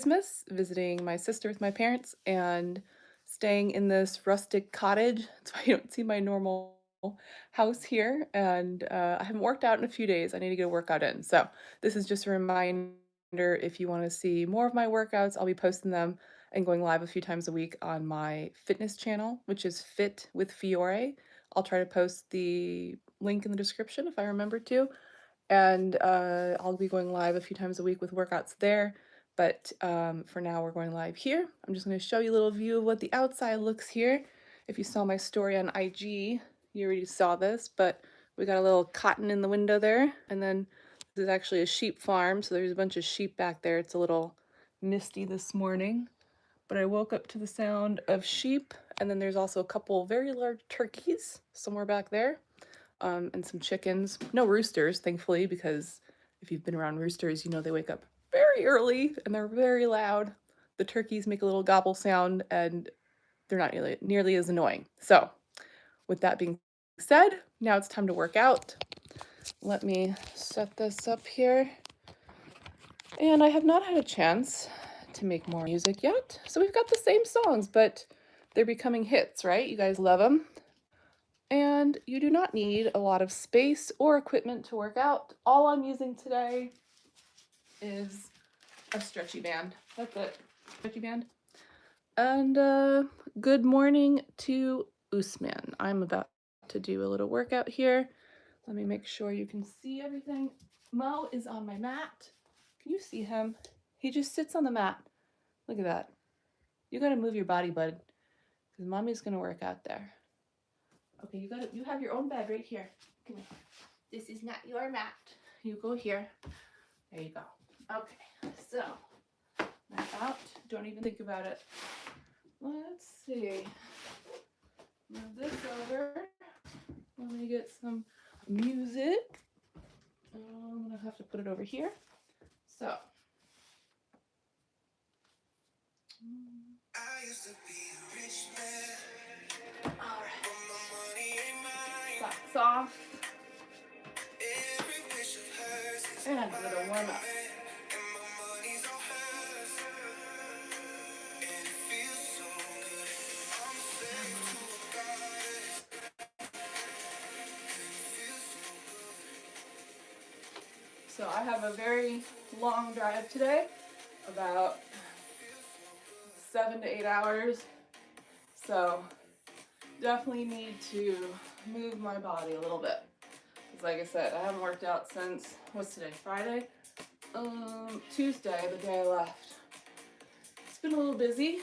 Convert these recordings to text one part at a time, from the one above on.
Christmas, visiting my sister with my parents, and staying in this rustic cottage. That's why you don't see my normal house here. And I haven't worked out in a few days. I need to get a workout in. So this is just a reminder if you want to see more of my workouts, I'll be posting them and going live a few times a week on my fitness channel, which is Fit with Fiore. I'll try to post the link in the description if I remember to. And I'll be going live a few times a week with workouts there. But for now, we're going live here. I'm just going to show you a little view of what the outside looks here. If you saw my story on IG, you already saw this, but we got a little cotton in the window there. And then this is actually a sheep farm, so there's a bunch of sheep back there. It's a little misty this morning, but I woke up to the sound of sheep, and then there's also a couple very large turkeys somewhere back there, and some chickens. No roosters, thankfully, because if you've been around roosters, you know they wake up very early and they're very loud. The turkeys make a little gobble sound and they're not nearly as annoying. So, with that being said, now it's time to work out. Let me set this up here. And I have not had a chance to make more music yet. So we've got the same songs, but they're becoming hits, right? You guys love them. And you do not need a lot of space or equipment to work out. All I'm using today is a stretchy band. That's it. Stretchy band. And good morning to Usman. I'm about to do a little workout here. Let me make sure you can see everything. Mo is on my mat. Can you see him? He just sits on the mat. Look at that. You gotta move your body, bud, because mommy's gonna work out there. Okay, you have your own bed right here. Come here. This is not your mat. You go here. There you go. Okay, so mat out. Don't even think about it. Let's see. Move this over. Let me get some music. I'm gonna have to put it over here. So. I used to be a rich man. All right. But my money ain't mine. Socks off. Every wish of hers is and a little warm up. And my money's on hers. And it feels so good. I'm a slave to a goddess. And it feels so good. So I have a very long drive today, about 7 to 8 hours. So definitely need to move my body a little bit. Because like I said, I haven't worked out since, what's today, Friday? Tuesday, the day I left. It's been a little busy,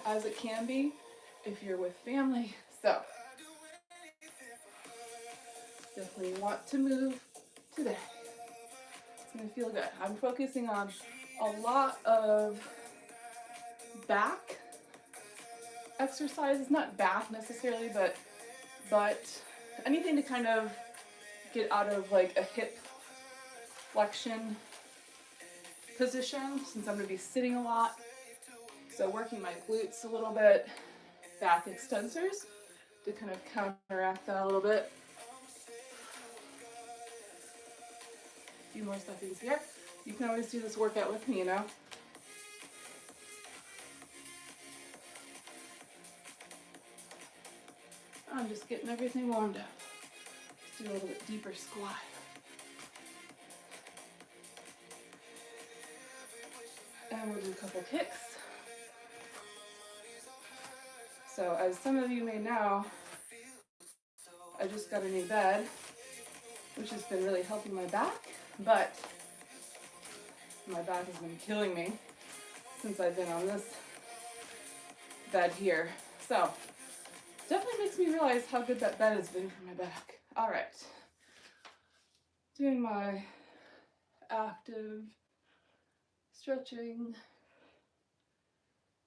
as it can be if you're with family. So definitely want to move today. It's gonna feel good. I'm focusing on a lot of back exercises, not back necessarily, but anything to kind of get out of like a hip flexion position, since I'm going to be sitting a lot. So working my glutes a little bit, back extensors to kind of counteract that a little bit. A few more stuffies here. You can always do this workout with me, you know. I'm just getting everything warmed up. Let's do a little bit deeper squat. And we'll do a couple kicks. So as some of you may know, I just got a new bed, which has been really helping my back, but my back has been killing me since I've been on this bed here. So definitely makes me realize how good that bed has been for my back. All right, doing my active stretching.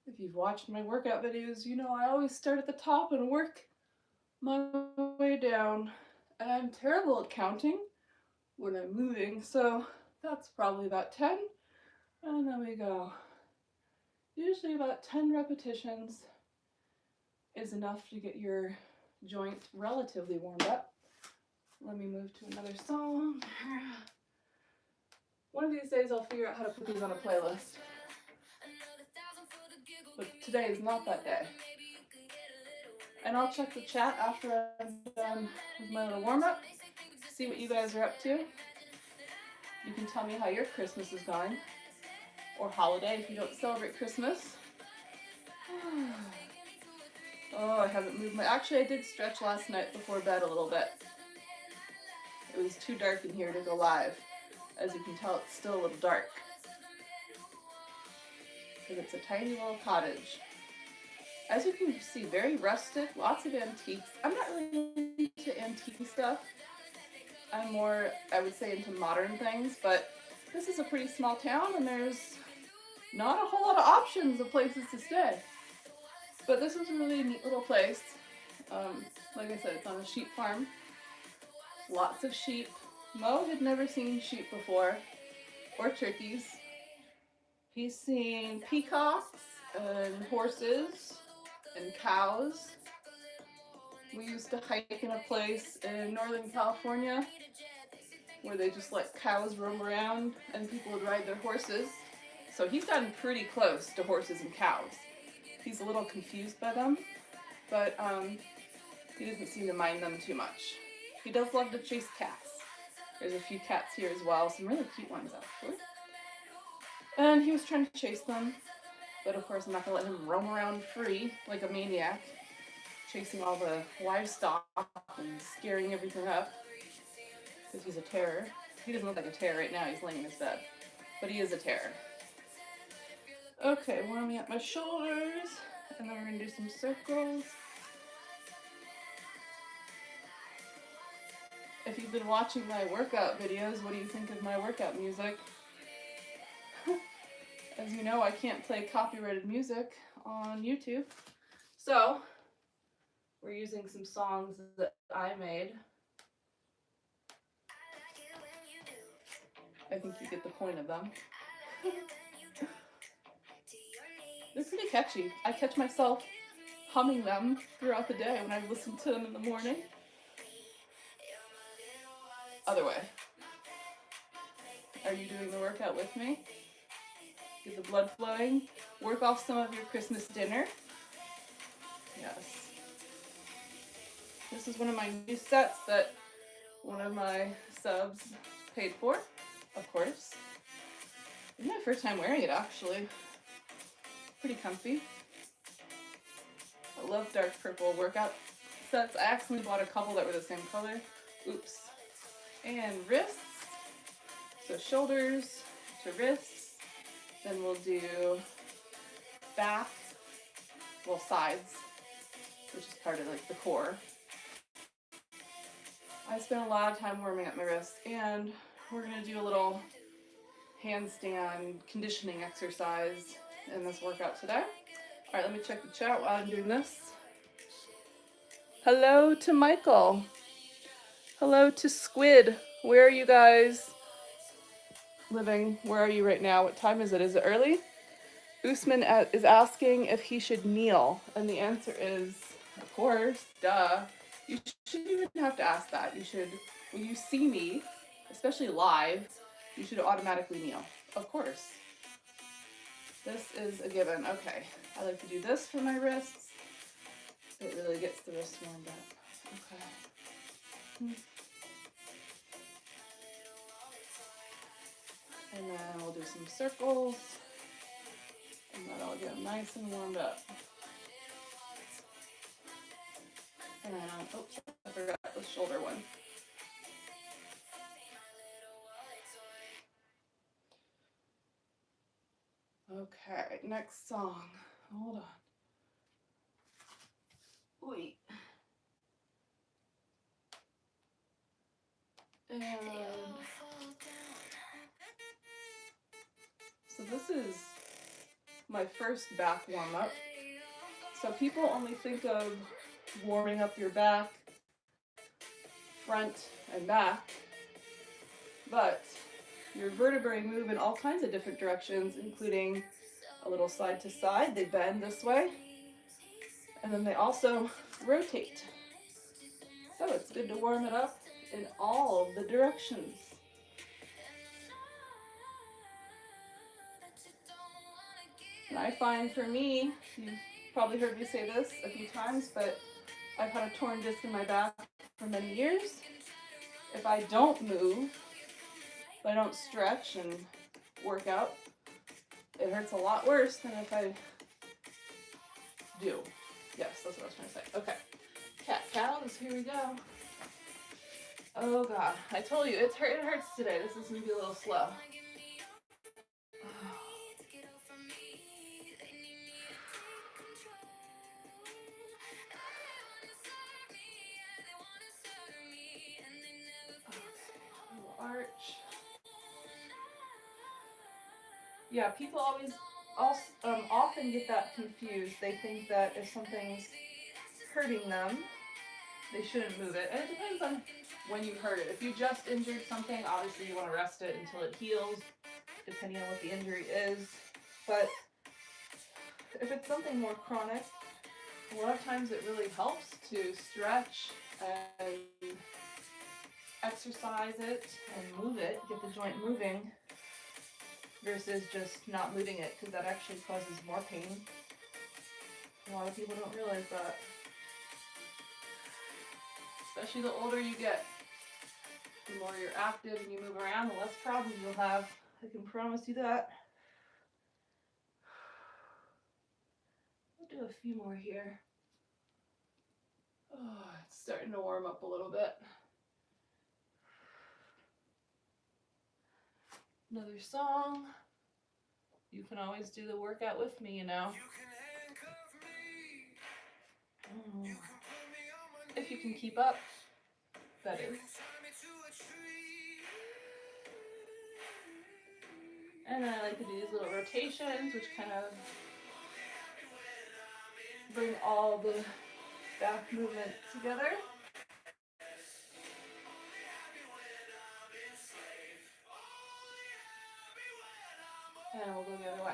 If you've watched my workout videos, you know I always start at the top and work my way down. And I'm terrible at counting when I'm moving, so that's probably about 10. And then we go. Usually about 10 repetitions is enough to get your joint relatively warmed up. Let me move to another song. One of these days I'll figure out how to put these on a playlist. today is not that day. And I'll check the chat after I'm done with my little warm-up, see what you guys are up to. You can tell me how your Christmas is going, or holiday if you don't celebrate Christmas. Oh, I haven't moved actually I did stretch last night before bed a little bit. It was too dark in here to go live. As you can tell, it's still a little dark. Because it's a tiny little cottage. As you can see, very rustic, lots of antiques. I'm not really into antique stuff. I'm more, I would say, into modern things, but this is a pretty small town and there's not a whole lot of options of places to stay. But this is a really neat little place. Like I said, it's on a sheep farm. Lots of sheep. Mo had never seen sheep before, or turkeys. He's seen peacocks and horses and cows. We used to hike in a place in Northern California where they just let cows roam around and people would ride their horses. So he's gotten pretty close to horses and cows. He's a little confused by them, but he doesn't seem to mind them too much. He does love to chase cats. There's a few cats here as well, some really cute ones actually. And he was trying to chase them, but of course I'm not going to let him roam around free like a maniac, chasing all the livestock and scaring everything up, because he's a terror. He doesn't look like a terror right now, he's laying in his bed, but he is a terror. Okay, warming up my shoulders, and then we're going to do some circles. If you've been watching my workout videos, what do you think of my workout music? As you know, I can't play copyrighted music on YouTube, so we're using some songs that I made. I think you get the point of them. They're pretty catchy. I catch myself humming them throughout the day when I listen to them in the morning. Other way. Are you doing the workout with me? Get the blood flowing. Work off some of your Christmas dinner. Yes. This is one of my new sets that one of my subs paid for, of course. It's my first time wearing it, actually. Pretty comfy. I love dark purple workout sets. I accidentally bought a couple that were the same color. Oops. And wrists. So shoulders to wrists. Then we'll do back, well, sides, which is part of like the core. I spent a lot of time warming up my wrists, and we're gonna do a little handstand conditioning exercise in this workout today. All right, let me check the chat while I'm doing this. Hello to Michael. Hello to Squid. Where are you guys living? Where are you right now? What time is it? Is it early? Usman is asking if he should kneel, and the answer is, of course, duh. You shouldn't even have to ask that. You should, when you see me, especially live, you should automatically kneel. Of course. This is a given. Okay. I like to do this for my wrists. It really gets the wrist warmed up. Okay. And then we'll do some circles. And that'll get nice and warmed up. And oops, I forgot the shoulder one. Okay, next song. Hold on. Wait. And so this is my first back warm up. So people only think of warming up your back, front and back, but your vertebrae move in all kinds of different directions, including a little side to side. They bend this way, and then they also rotate. So it's good to warm it up in all of the directions. And I find for me, probably heard me say this a few times, but I've had a torn disc in my back for many years. If I don't move, if I don't stretch and work out, it hurts a lot worse than if I do. Yes, that's what I was trying to say. Okay. Cat-cows, here we go. Oh god, I told you, it hurts today. This is going to be a little slow. Arch. Yeah, people often get that confused. They think that if something's hurting them, they shouldn't move it. And it depends on when you hurt it. If you just injured something, obviously you want to rest it until it heals, depending on what the injury is. But if it's something more chronic, a lot of times it really helps to stretch and exercise it and move it, get the joint moving, versus just not moving it, because that actually causes more pain. A lot of people don't realize that. Especially the older you get. The more you're active and you move around, the less problems you'll have. I can promise you that. I'll do a few more here. Oh, it's starting to warm up a little bit. Another song. You can always do the workout with me, you know. If you can keep up, that is. And I like to do these little rotations, which kind of bring all the back movement together. And we'll go the other way.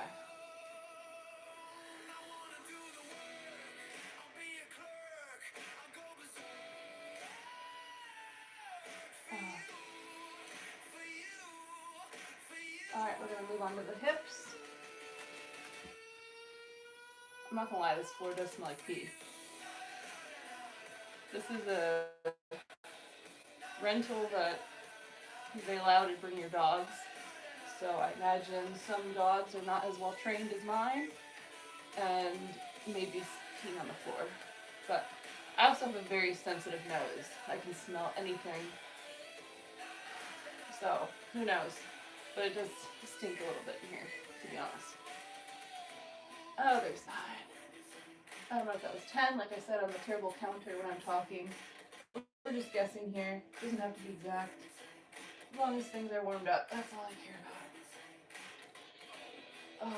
Alright, we're going to move on to the hips. I'm not going to lie, this floor does smell like pee. This is a rental that they allow to bring your dogs. So I imagine some dogs are not as well trained as mine and maybe peeing on the floor. But I also have a very sensitive nose. I can smell anything. So who knows? But it does stink a little bit in here, to be honest. Other side. I don't know if that was 10. Like I said, I'm a terrible counter when I'm talking. We're just guessing here. It doesn't have to be exact. As long as things are warmed up, that's all I care about. Oh.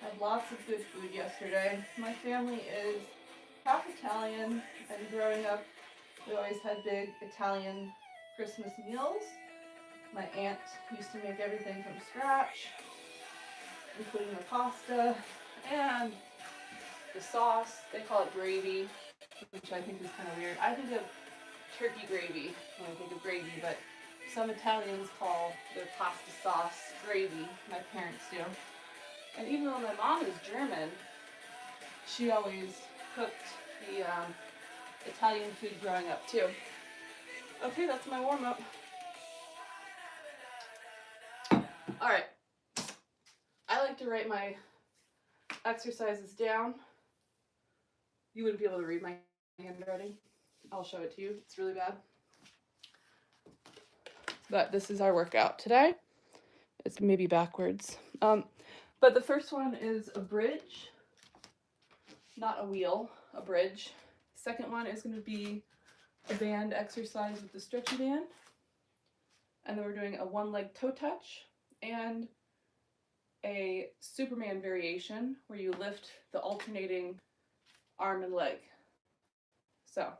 Had lots of good food yesterday. My family is half Italian, and growing up, we always had big Italian Christmas meals. My aunt used to make everything from scratch, including the pasta and the sauce. They call it gravy, which I think is kind of weird. I think of turkey gravy when I think of gravy, but some Italians call their pasta sauce gravy. My parents do. And even though my mom is German, she always cooked the Italian food growing up too. Okay, that's my warm-up. Alright. I like to write my exercises down. You wouldn't be able to read my handwriting. I'll show it to you. It's really bad. But this is our workout today. It's maybe backwards. But the first one is a bridge. Not a wheel, a bridge. Second one is going to be a band exercise with the stretchy band. And then we're doing a one-leg toe touch and a Superman variation where you lift the alternating arm and leg. So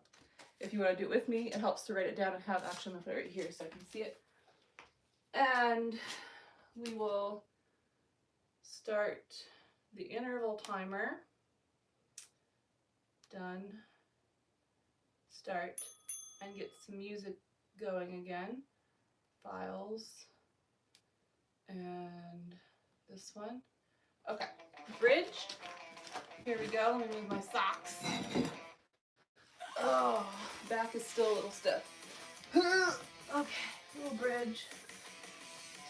if you want to do it with me, it helps to write it down and have action with it right here so I can see it. And we will start the interval timer. Done. Start and get some music going again. Files and this one. Okay. bridge. Here we go. Let me move my socks. Oh, back is still a little stiff. Okay, little bridge.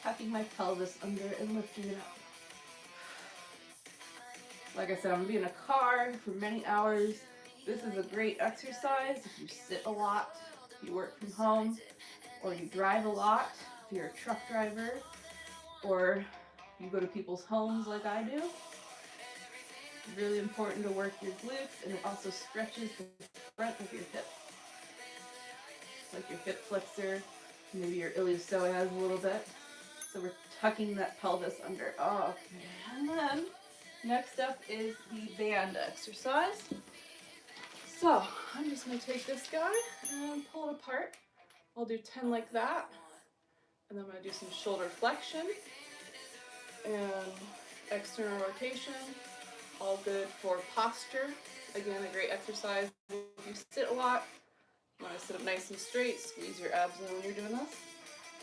Tucking my pelvis under and lifting it up. Like I said, I'm gonna be in a car for many hours. This is a great exercise if you sit a lot, if you work from home, or you drive a lot, if you're a truck driver, or you go to people's homes like I do. It's really important to work your glutes, and it also stretches the front of your hip. Like your hip flexor, maybe your iliopsoas a little bit. So we're tucking that pelvis under. Oh, okay. And then next up is the band exercise. So I'm just going to take this guy and pull it apart. I'll do 10 like that. And then I'm going to do some shoulder flexion and external rotation. All good for posture. Again, a great exercise. If you sit a lot, you want to sit up nice and straight. Squeeze your abs when you're doing this.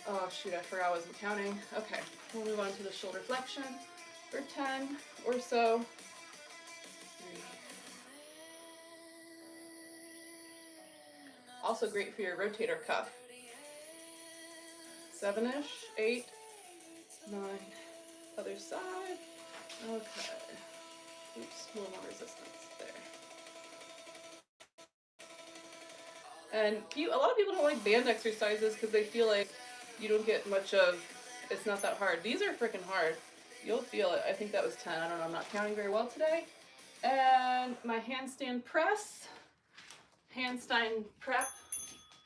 Oh shoot, I forgot I wasn't counting. Okay, we'll move on to the shoulder flexion for 10 or so. 3. Also great for your rotator cuff. 7-ish, 8, 9, other side. Okay. Oops, a little more resistance there. And a lot of people don't like band exercises because they feel like you don't get much of, it's not that hard. These are freaking hard. You'll feel it. I think that was 10. I don't know, I'm not counting very well today. And my handstand press, handstand prep.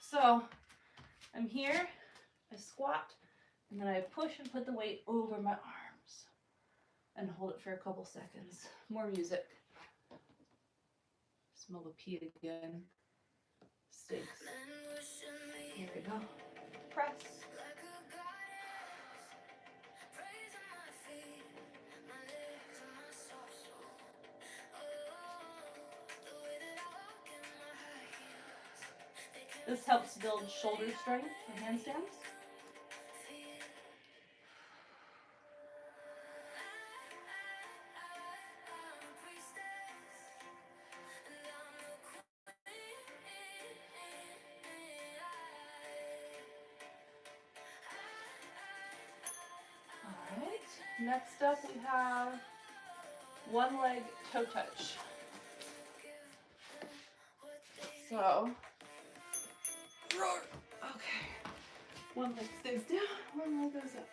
So I'm here, I squat, and then I push and put the weight over my arms and hold it for a couple seconds. More music. Smell the pee again. Stinks. Here we go. Press. This helps build shoulder strength for handstands. All right, next up we have one leg toe touch. So, okay, one leg stays down, one leg goes up.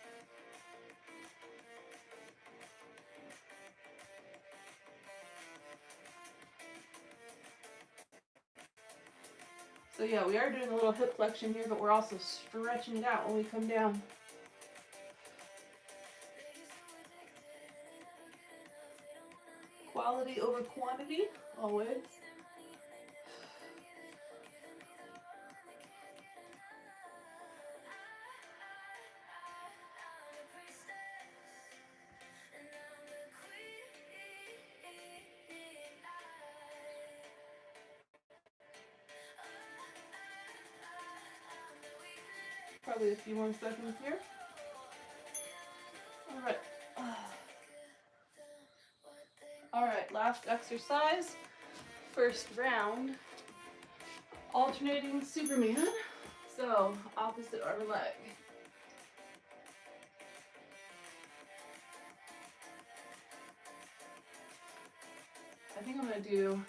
So yeah, we are doing a little hip flexion here, but we're also stretching it out when we come down. Quality over quantity, always. Probably a few more seconds here. All right. All right, last exercise. First round. Alternating Superman. So, opposite arm and leg. I think I'm going to do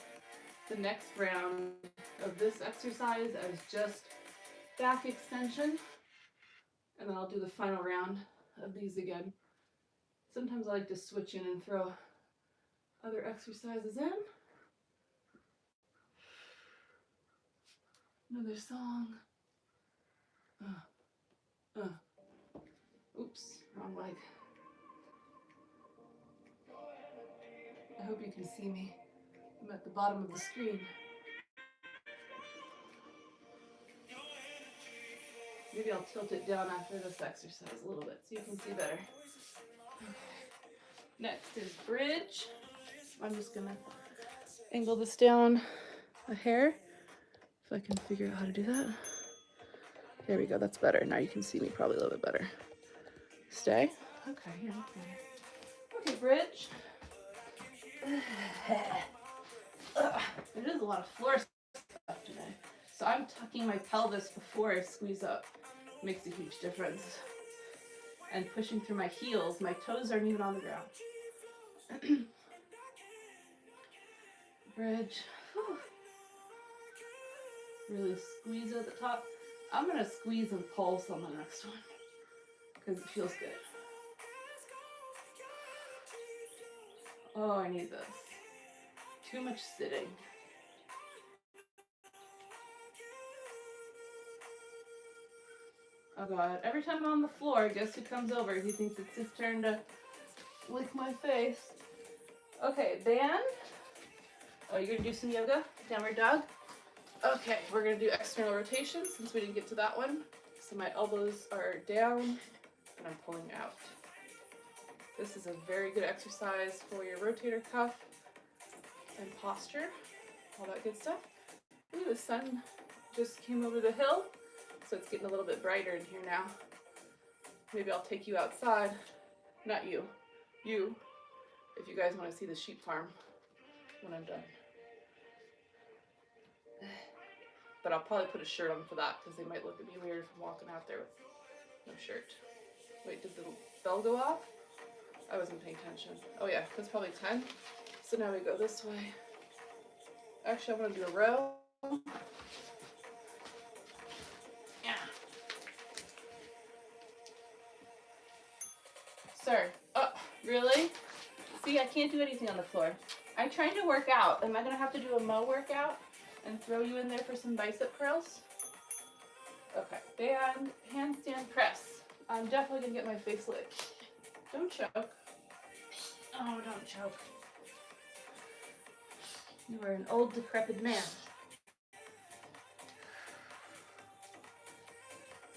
the next round of this exercise as just back extension. And then I'll do the final round of these again. Sometimes I like to switch in and throw other exercises in. Another song. Oops, wrong leg. I hope you can see me. I'm at the bottom of the screen. Maybe I'll tilt it down after this exercise a little bit so you can see better. Next is bridge. I'm just gonna angle this down a hair if I can figure out how to do that. There we go, that's better. Now you can see me probably a little bit better. Stay. Okay, here, okay. Okay, bridge. It is a lot of floor stuff today. So I'm tucking my pelvis before I squeeze up. Makes a huge difference. And pushing through my heels, my toes aren't even on the ground. Bridge. Whew. Really squeeze at the top. I'm gonna squeeze and pulse on the next one because it feels good. Oh, I need this. Too much sitting. Oh God, every time I'm on the floor, guess who comes over? He thinks it's his turn to lick my face. Okay, band. Oh, you're gonna do some yoga? Downward dog? Okay, we're gonna do external rotation since we didn't get to that one. So my elbows are down and I'm pulling out. This is a very good exercise for your rotator cuff and posture, all that good stuff. Ooh, the sun just came over the hill, so it's getting a little bit brighter in here now. Maybe I'll take you outside. Not you. You, if you guys want to see the sheep farm when I'm done. But I'll probably put a shirt on for that because they might look at me weird if I'm walking out there with no shirt. Wait, did the bell go off? I wasn't paying attention. Oh yeah, that's probably 10. So now we go this way. Actually, I want to do a row. Yeah. Sir. Oh, really? See, I can't do anything on the floor. I'm trying to work out. Am I going to have to do a Mo workout and throw you in there for some bicep curls? Okay. Band, handstand press. I'm definitely going to get my face licked. Don't choke. Oh, don't choke. You are an old, decrepit man.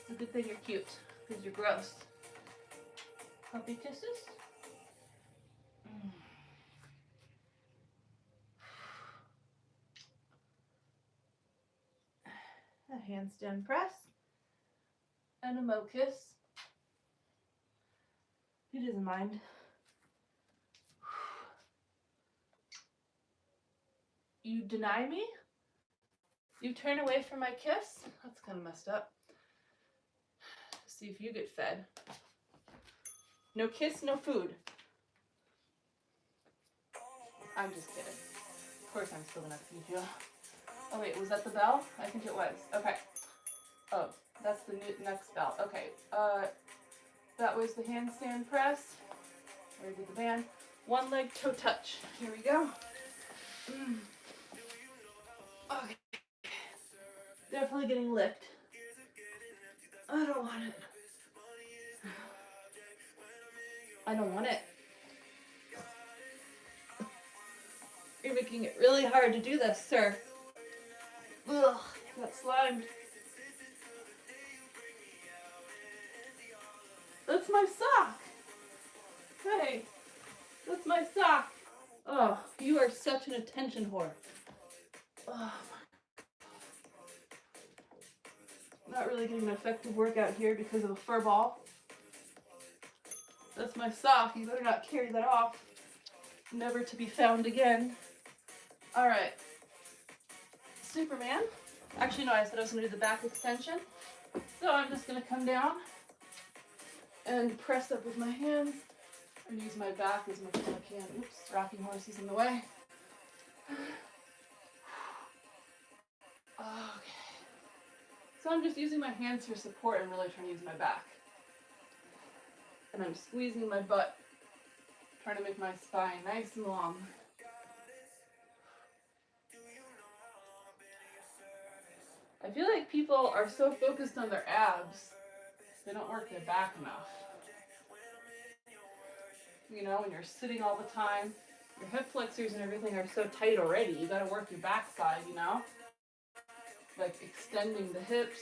It's a good thing you're cute, because you're gross. Puppy kisses? A handstand press. And a Mo kiss. He doesn't mind. You deny me? You turn away from my kiss? That's kind of messed up. See if you get fed. No kiss, no food. I'm just kidding. Of course I'm still gonna feed you. Oh wait, was that the bell? I think it was. Okay. Oh, that's the next bell. Okay. That was the handstand press. Where did the band? One leg toe touch. Here we go. Okay. Definitely getting licked. I don't want it. I don't want it. You're making it really hard to do this, sir. Ugh, got slimed. That's my sock. Hey, that's my sock. Oh, you are such an attention whore. Oh, not really getting an effective workout here because of a fur ball. That's my sock. You better not carry that off. Never to be found again. All right. Superman. Actually, no, I said I was going to do the back extension. So I'm just going to come down and press up with my hands and use my back as much as I can. Oops, rocking horse is in the way. Okay. So I'm just using my hands for support and really trying to use my back. And I'm squeezing my butt, trying to make my spine nice and long. I feel like people are so focused on their abs, they don't work their back enough. You know, when you're sitting all the time, your hip flexors and everything are so tight already. You gotta work your backside, you know? Like extending the hips,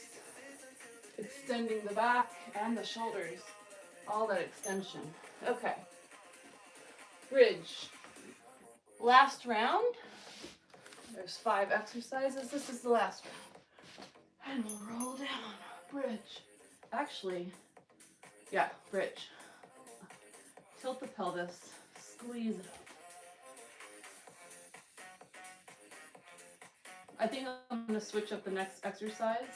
extending the back and the shoulders. All that extension. Okay. Bridge. Last round. There's 5 exercises. This is the last round. And we'll roll down. Bridge. Actually, yeah, bridge. Tilt the pelvis. Squeeze it up. I think I'm gonna switch up the next exercise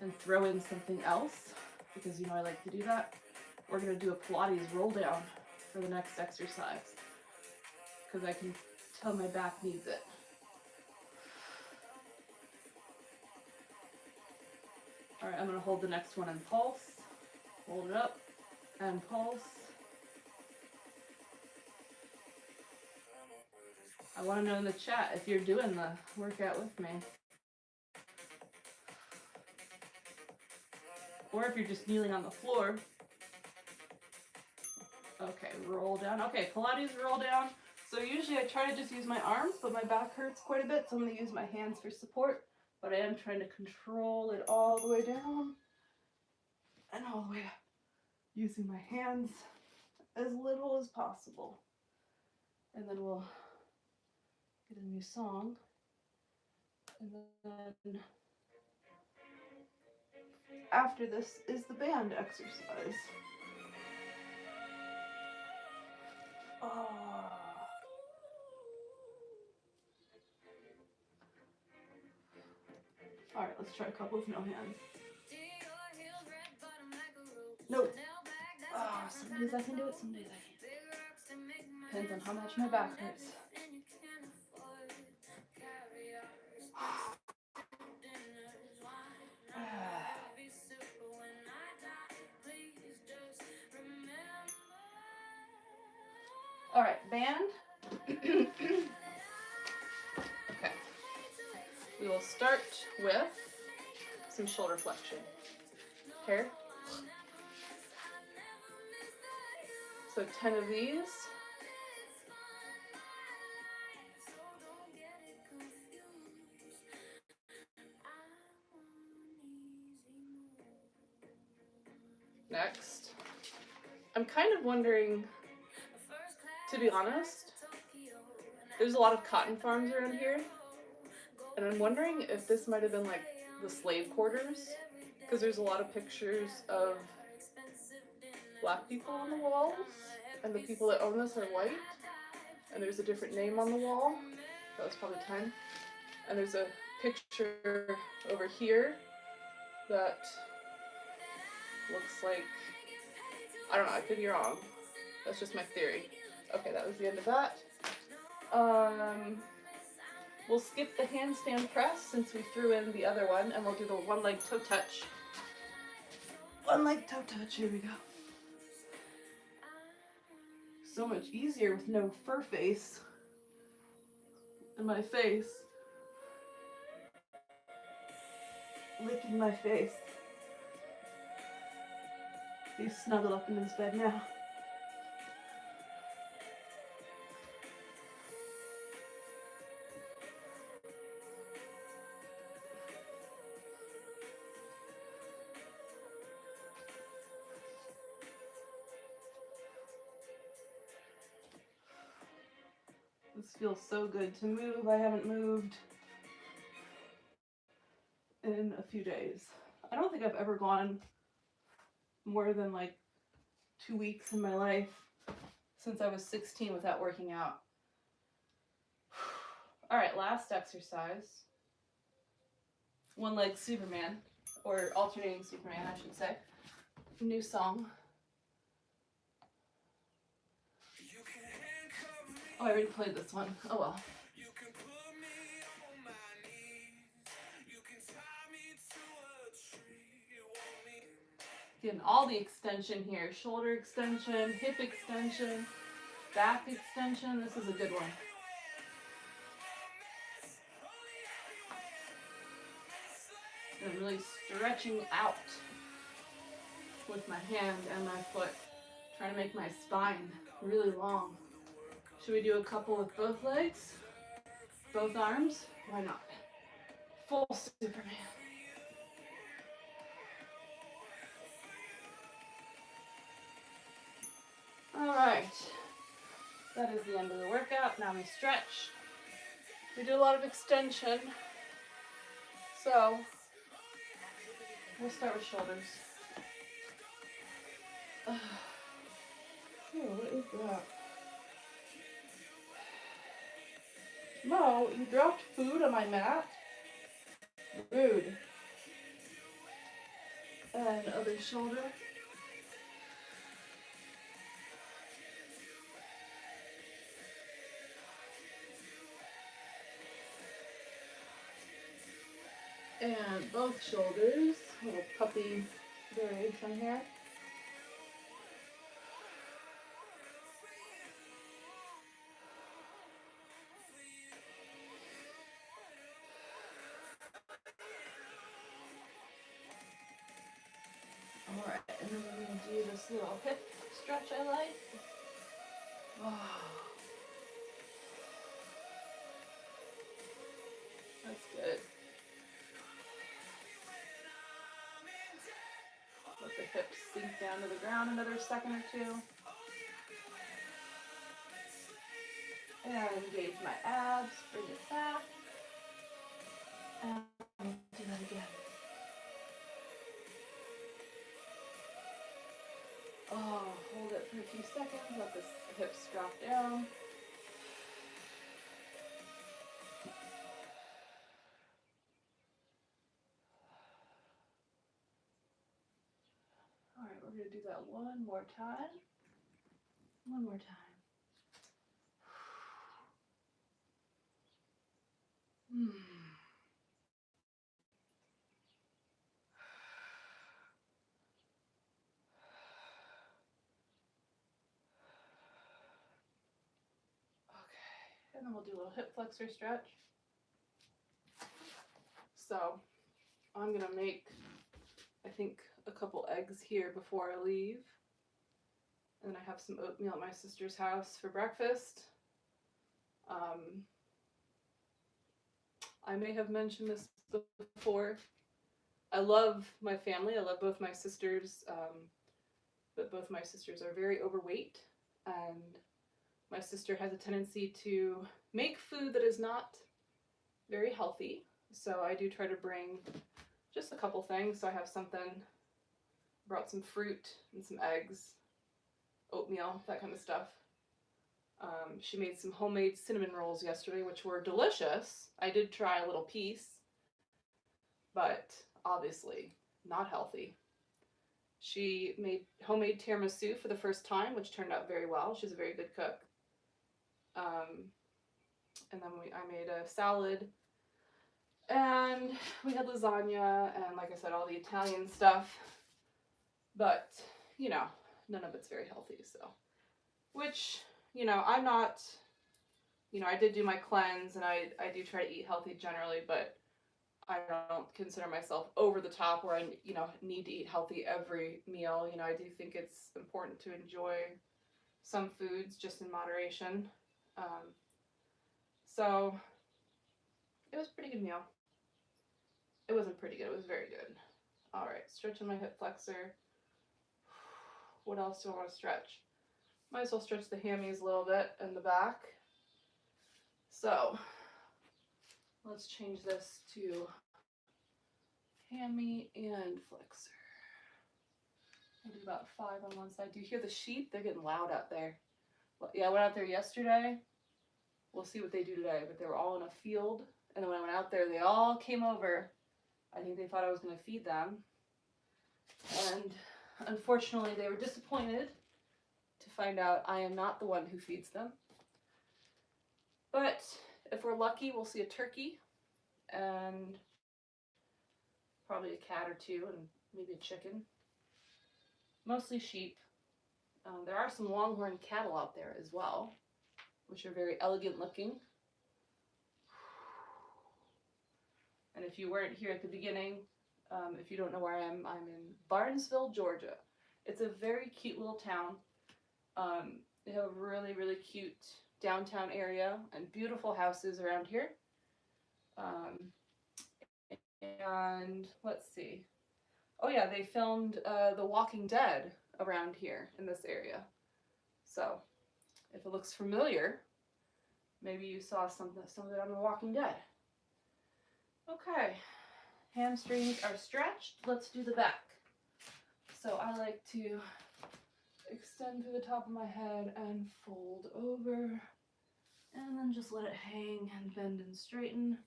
and throw in something else because you know I like to do that. We're gonna do a Pilates roll down for the next exercise because I can tell my back needs it. All right, I'm gonna hold the next one and pulse. Hold it up and pulse. I want to know in the chat if you're doing the workout with me. Or if you're just kneeling on the floor. Okay, roll down. Okay, Pilates roll down. So usually I try to just use my arms, but my back hurts quite a bit, so I'm going to use my hands for support. But I am trying to control it all the way down and all the way up, using my hands as little as possible. And then we'll get a new song. And then after this is the band exercise. Oh. All right, let's try a couple with no hands. Nope. Oh, some days I can do it, some days I can't. Depends on how much my back hurts. All right, band. Okay. We will start with some shoulder flexion. Here. So 10 of these. Next. I'm kind of wondering, to be honest, there's a lot of cotton farms around here, and I'm wondering if this might have been like the slave quarters, because there's a lot of pictures of black people on the walls, and the people that own this are white, and there's a different name on the wall. That was probably 10. And there's a picture over here that looks like, I don't know, I could be wrong. That's just my theory. Okay, that was the end of that. We'll skip the handstand press since we threw in the other one, and we'll do the one leg toe touch. One leg toe touch, here we go. So much easier with no fur face in my face. Licking my face. He's snuggled up in his bed now. This feels so good to move. I haven't moved in a few days. I don't think I've ever gone more than like 2 weeks in my life since I was 16 without working out. All right, last exercise. One leg Superman, or alternating Superman, I should say. New song. Oh, I already played this one. Oh well. Getting all the extension here. Shoulder extension, hip extension, back extension. This is a good one. And I'm really stretching out with my hand and my foot, trying to make my spine really long. Should we do a couple with both legs? Both arms? Why not? Full Superman. All right, that is the end of the workout. Now we stretch. We do a lot of extension, so we'll start with shoulders. Oh, what is that? Mo, you dropped food on my mat? Rude. And other shoulder. And both shoulders. Little puppy variation here. Alright, and then we're going to do this little hip stretch I like. Oh, that's good. Let the hips sink down to the ground another second or two. And engage my abs, bring it back. And do that again. Oh, hold it for a few seconds, let the hips drop down. All right, we're going to do that one more time. One more time. Okay, and then we'll do a little hip flexor stretch. So I'm gonna make, I think, a couple eggs here before I leave. And then I have some oatmeal at my sister's house for breakfast. I may have mentioned this before. I love my family. I love both my sisters, but both my sisters are very overweight, and my sister has a tendency to make food that is not very healthy. So I do try to bring just a couple things. So I have something, brought some fruit and some eggs, oatmeal, that kind of stuff. She made some homemade cinnamon rolls yesterday, which were delicious. I did try a little piece, but obviously not healthy. She made homemade tiramisu for the first time, which turned out very well. She's a very good cook. And then I made a salad, and we had lasagna, and like I said, all the Italian stuff. But, you know, none of it's very healthy, so. Which, you know, I'm not, you know, I did do my cleanse, and I do try to eat healthy generally, but I don't consider myself over the top where I, you know, need to eat healthy every meal. You know, I do think it's important to enjoy some foods just in moderation. So it was a pretty good meal. It wasn't pretty good, it was very good. All right, stretching my hip flexor. What else do I want to stretch? Might as well stretch the hammies a little bit and the back. So let's change this to hammy and flexor. I'll do about 5 on one side. Do you hear the sheep? They're getting loud out there. Well, yeah, I went out there yesterday. We'll see what they do today, but they were all in a field. And then when I went out there, they all came over. I think they thought I was going to feed them. And unfortunately, they were disappointed to find out I am not the one who feeds them. But if we're lucky, we'll see a turkey and probably a cat or two and maybe a chicken. Mostly sheep. There are some longhorn cattle out there as well, which are very elegant looking. And if you weren't here at the beginning, if you don't know where I am, I'm in Barnesville, Georgia. It's a very cute little town. They have a really, really cute downtown area and beautiful houses around here. And let's see. Oh yeah, they filmed The Walking Dead around here in this area. So if it looks familiar, maybe you saw some of it on The Walking Dead. Okay, hamstrings are stretched. Let's do the back. So I like to extend through the top of my head and fold over, and then just let it hang and bend and straighten.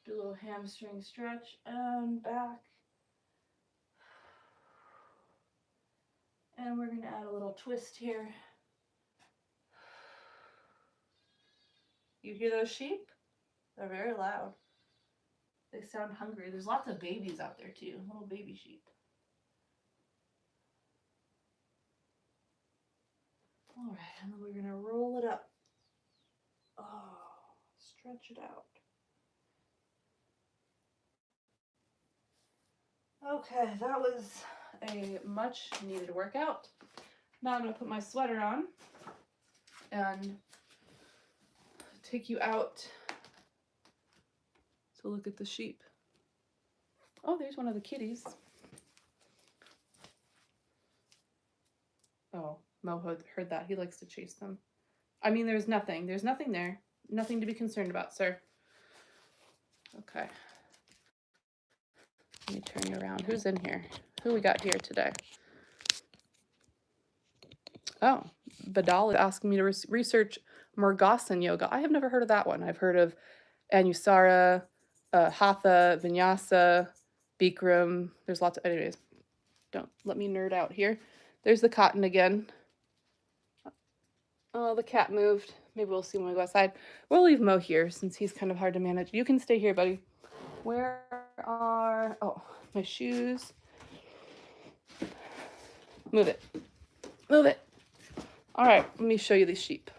Do a little hamstring stretch and back. And we're going to add a little twist here. You hear those sheep? They're very loud. They sound hungry. There's lots of babies out there too, little baby sheep. All right, and then we're gonna roll it up. Oh, stretch it out. Okay, that was a much needed workout. Now I'm gonna put my sweater on and take you out to look at the sheep. Oh, there's one of the kitties. Oh, Mo heard that. He likes to chase them. I mean, there's nothing. There's nothing there. Nothing to be concerned about, sir. Okay. Let me turn you around. Who's in here? Who we got here today? Oh, Badal is asking me to research Murgasan yoga. I have never heard of that one. I've heard of Anusara, Hatha, Vinyasa, Bikram. There's lots of, anyways, don't let me nerd out here. There's the cotton again. Oh, the cat moved. Maybe we'll see when we go outside. We'll leave Mo here since he's kind of hard to manage. You can stay here, buddy. Where are, oh, my shoes. Move it. Move it. All right, let me show you these sheep.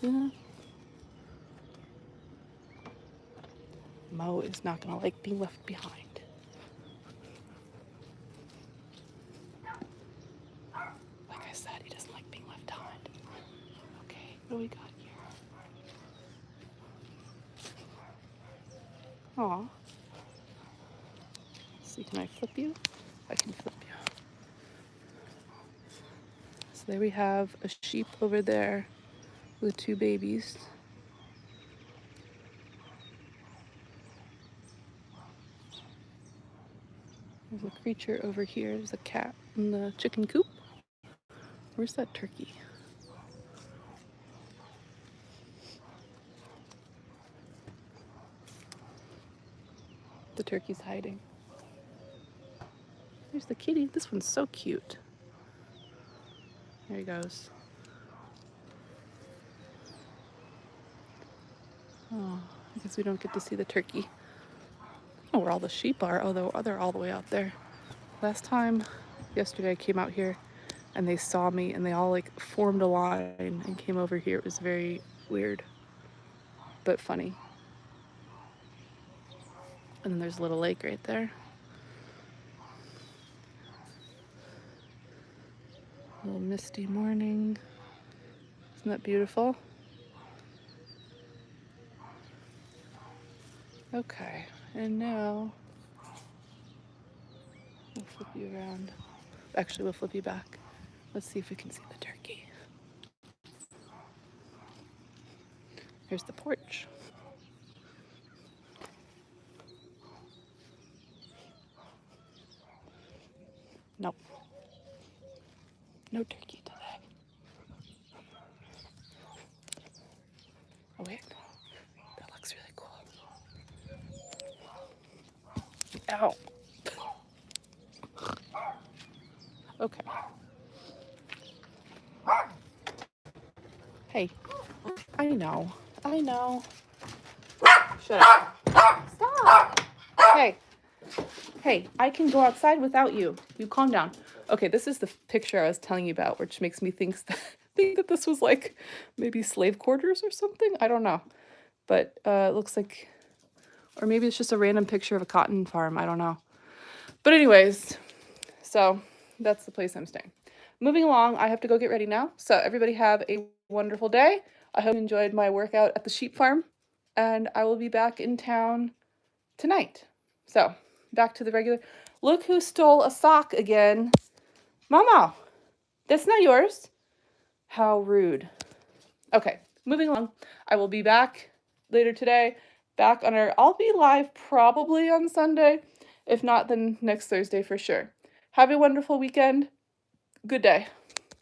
Yeah. Mo is not gonna like being left behind. Like I said, he doesn't like being left behind. Okay, what do we got here? Aw. See, can I flip you? I can flip you. So there we have a sheep over there with two babies. There's a creature over here. There's a cat in the chicken coop. Where's that turkey? The turkey's hiding. There's the kitty. This one's so cute. There he goes. Oh, I guess we don't get to see the turkey. Oh, where all the sheep are. Oh, they're all the way out there. Last time, yesterday, I came out here and they saw me and they all like formed a line and came over here. It was very weird, but funny. And then there's a little lake right there. A little misty morning. Isn't that beautiful? Okay, and now we'll flip you around. Actually, we'll flip you back. Let's see if we can see the turkey. Here's the porch. Nope. No turkey today. Oh wait, that looks really cool. Ow. Okay. Hey, I know. Shut up. Stop. Hey, I can go outside without you. You calm down. Okay, this is the picture I was telling you about, which makes me think that this was like maybe slave quarters or something. I don't know. But it looks like, or maybe it's just a random picture of a cotton farm. I don't know. But anyways, so that's the place I'm staying. Moving along, I have to go get ready now. So everybody have a wonderful day. I hope you enjoyed my workout at the sheep farm. And I will be back in town tonight. So back to the regular. Look who stole a sock again. Mama, that's not yours. How rude. Okay, moving along. I will be back later today. Back on I'll be live probably on Sunday. If not, then next Thursday for sure. Have a wonderful weekend. Good day.